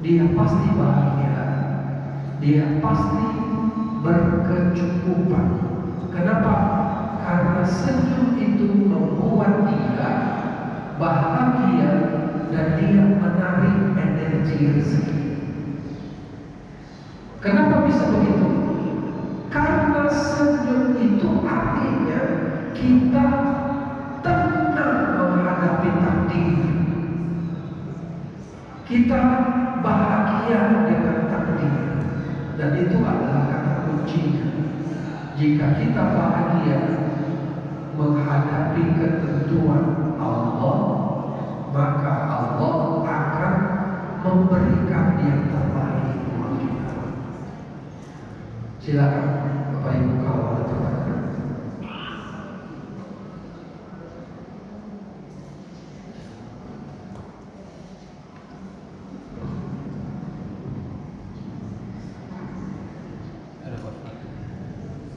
dia pasti bahagia, dia pasti berkecukupan. Kenapa? Karena senyum itu membuat dia bahagia dan dia menarik energi rezeki. Kenapa bisa begitu? Karena senyum itu artinya kita tenang menghadapi takdir. Kita bahagia dengan takdir, dan itu adalah kata kuncinya. Jika kita bahagia menghadapi ketentuan Allah, maka Allah akan memberikan yang terbaik buat kita. Silakan Bapak Ibu kalau ada pertanyaan.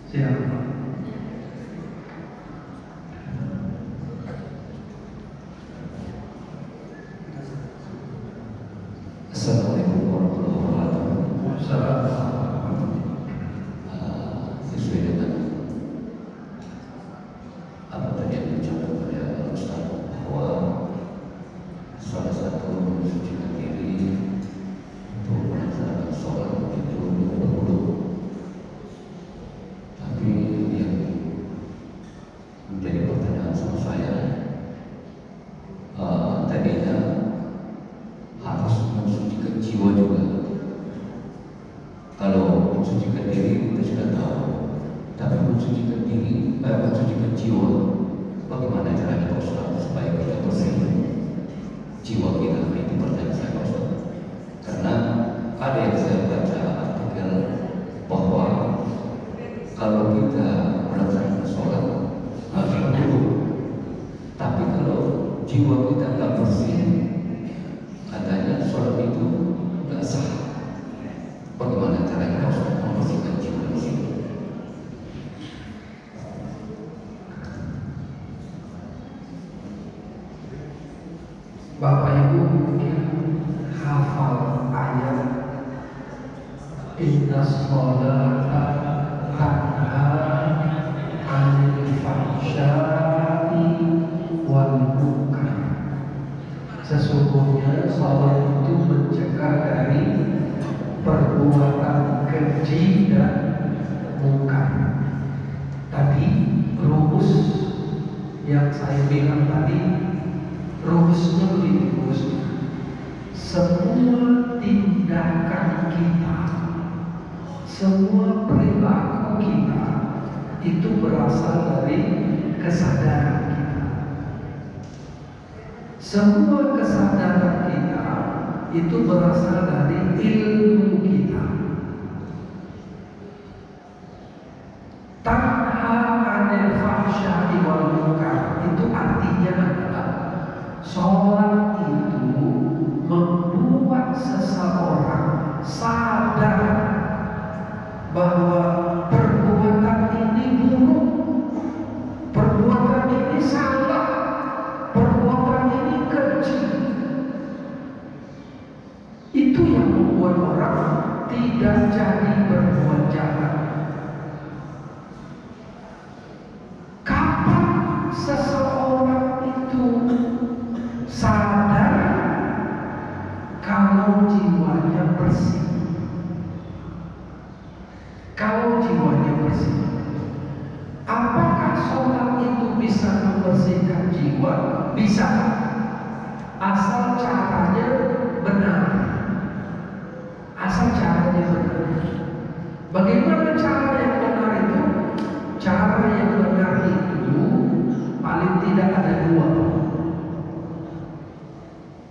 Silakan. Assalamualaikum warahmatullahi wabarakatuh. Assalamualaikum. Sesuai dengan apa tadi yang diucapkan oleh Ustaz, bahwa salah satu mensucikan diri untuk melaksanakan sholat itu berwudu. Tapi yang menjadi pertanyaan sama saya, tadinya harus mensucikan jiwa juga. Kalau mensucikan diri kita sudah tahu, tapi mensucikan diri, mensucikan jiwa, bagaimana caranya Pak Ustaz supaya kita bersih jiwa kita? Itu pertanyaan saya Pak Ustaz. Karena ada yang saya baca artikel bahwa kalau kita melaksanakan sholat harus berwudu, tapi kalau jiwa kita nggak bersih, katanya sholat itu nggak sah. Bagaimana caranya harus membersihkan jiwa di sini? Bapak Ibu mungkin hafal ayat Inna sholata tanha 'anil fahsya'i wal munkar. Sesungguhnya sholat itu mencegah dari perbuatan keji dan mungkar. Tadi rumus yang saya bilang tadi, rumusnya begini rumusnya. Semua tindakan kita, semua perilaku kita itu berasal dari kesadaran kita. Semua kesadaran kita itu berasal dari ilmu kita. Tanha 'anil fahsya'i wal munkar itu artinya adalah sholat itu membuat seseorang sadar bahwa perbuatan ini buruk, perbuatan ini salah, perbuatan ini keji. Itu yang membuat orang tidak jadi berbuat jahat. Kapan seseorang itu sadar? Kalau jiwanya bersih. Kalau jiwanya bersih. Apakah sholat itu bisa membersihkan jiwa? Bisa, asal caranya benar. Asal caranya benar. Bagaimana cara yang benar itu? Cara yang benar itu paling tidak ada dua.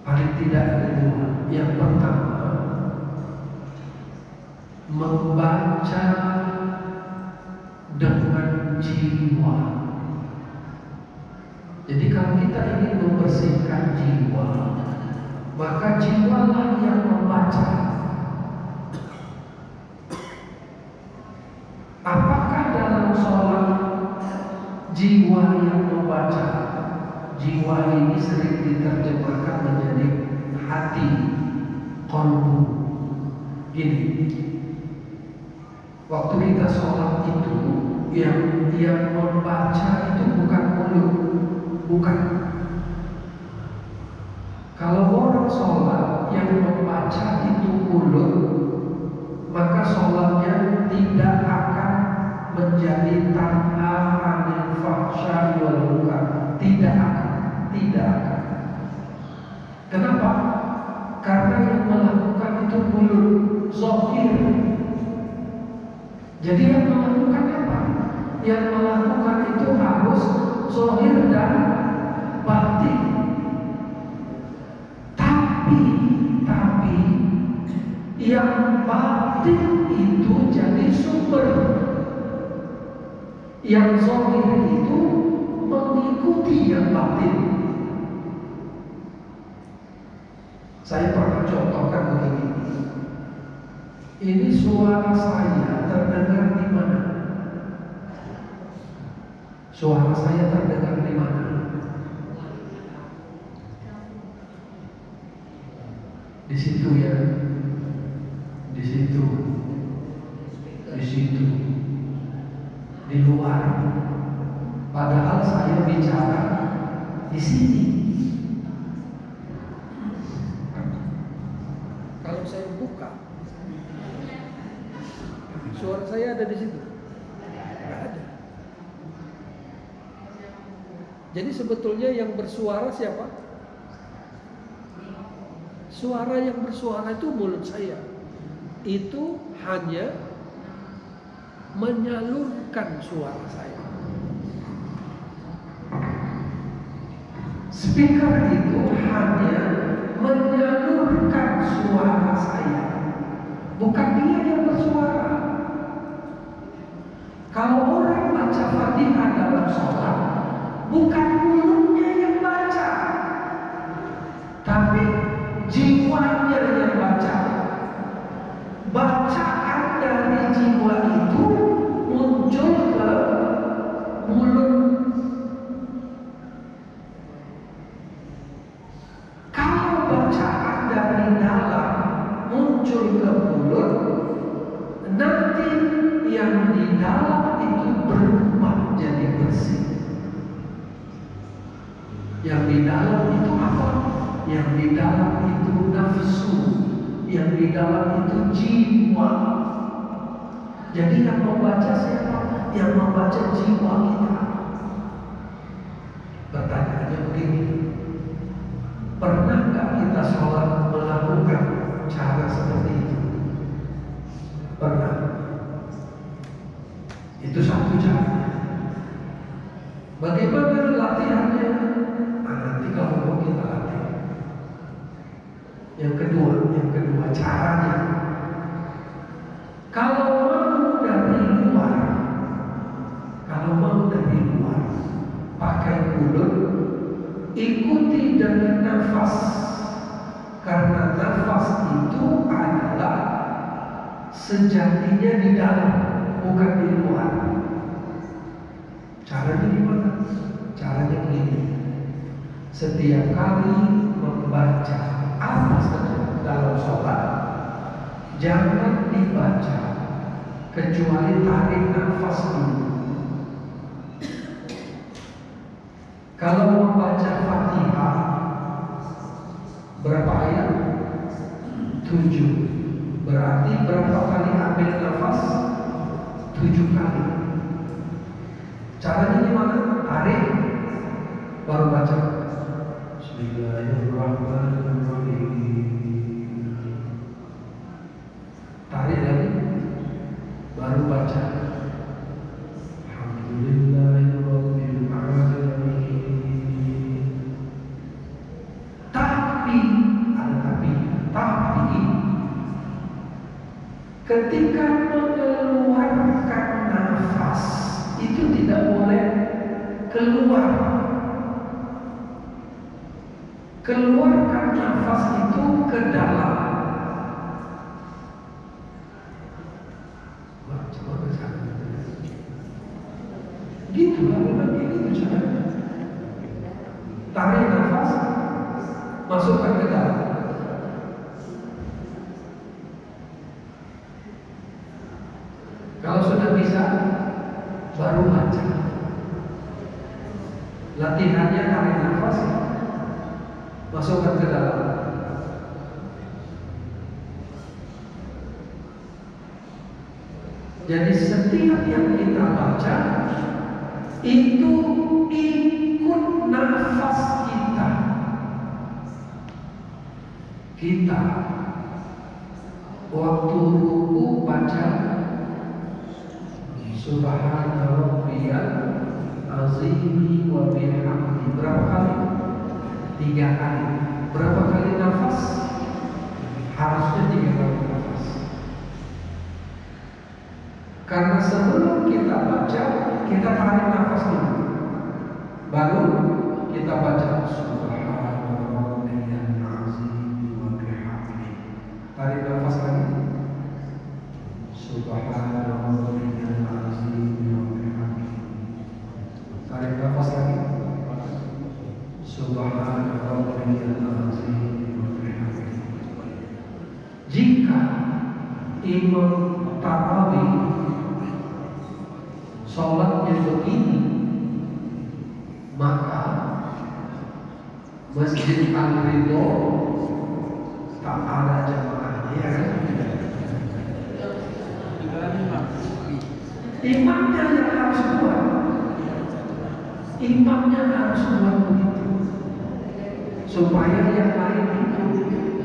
Paling tidak ada dua. Yang pertama, membaca dengan jiwa. Jadi kalau kita ingin membersihkan jiwa, maka jiwalah yang membaca. Apakah dalam sholat jiwa yang membaca? Jiwa ini sering diterjemahkan menjadi hati, qalbu. Gini, waktu kita sholat itu yang membaca itu bukan mulut, bukan. Kalau orang sholat yang membaca itu mulut, maka sholatnya tidak akan menjadi tanha anil fahsya wal munkar. Tidak akan. Kenapa? Karena yang melakukan itu mulut, zahir. Jadi yang melakukan apa? Yang melakukan itu harus zahir dan batin. Tapi yang batin itu jadi sumber. Yang zahir itu mengikuti yang batin. Saya pernah contohkan begini. Ini suara saya terdengar di mana? Suara saya terdengar di mana? Di situ ya. Di situ. Di luar. Padahal saya bicara di sini. Kalau saya buka, suara saya ada di situ? Nggak ada. Jadi sebetulnya yang bersuara siapa? Suara yang bersuara itu mulut saya. Itu hanya menyalurkan suara saya. Speaker itu hanya menyalurkan suara saya. Bukan dia yang bersuara. Kalau orang baca Fatihah dalam sholat, bukan mulutnya yang baca, tapi jiwanya yang baca. Bacaan dari jiwa itu muncul ke mulut. Kalau bacaan dari dalam muncul ke mulut, nanti yang di dalam itu berubah jadi bersih. Yang di dalam itu apa? Yang di dalam itu nafsu, yang di dalam itu jiwa. Jadi yang membaca siapa? Yang membaca jiwa kita. Pertanyaannya begini, pernah nggak kita sholat melakukan cara seperti itu? Pernah. Itu satu cara. Bagaimana latihannya? Nanti kalau mau kita latih. Yang kedua caranya. Kalau mau dari luar, pakai mulut, ikuti dengan nafas. Karena nafas itu adalah sejatinya di dalam, bukan di luar. Caranya gimana? Caranya begini. Setiap kali membaca apa saja dalam sholat, jangan dibaca kecuali tarik nafas dulu. Kalau membaca Fatihah, berapa ayat? 7. Berarti berapa kali ambil nafas? 7 kali. Caranya gimana? Tarik, baru baca. Bismillahirrahmanirrahim. Tarik lagi, baru baca. Alhamdulillahirabbil alamin. Tapi ketika mengeluarkan nafas itu tidak boleh keluar. Keluarkan nafas itu ke dalam. Coba baca. Gitulah memang itu caranya. Tarik nafas, masukkan ke dalam. tarik nafas, masukkan ke dalam. Jadi setiap yang kita baca itu ikut nafas kita. Kita waktu ruku baca Subhana rabbiyal azimi wa bihamdi. Berapa kali? 3 kali. Berapa kali nafas? Harusnya 3 kali nafas. Karena sebelum kita baca, kita tarik nafas dulu, baru kita baca Subhana rabbiyal azimi wa bihamdi. Tarik nafas lagi. Subhana rabbiyal azimi wa bihamdi. Tarik nafas lagi. Subhana rabbiyal azimi wa bihamdi. Jika imam tarawih sholatnya begini, maka Masjid Al-Ridho tak ada jamaahnya, ya kan? Imamnya yang harus buat, imamnya harus buat begitu supaya yang lain ikut.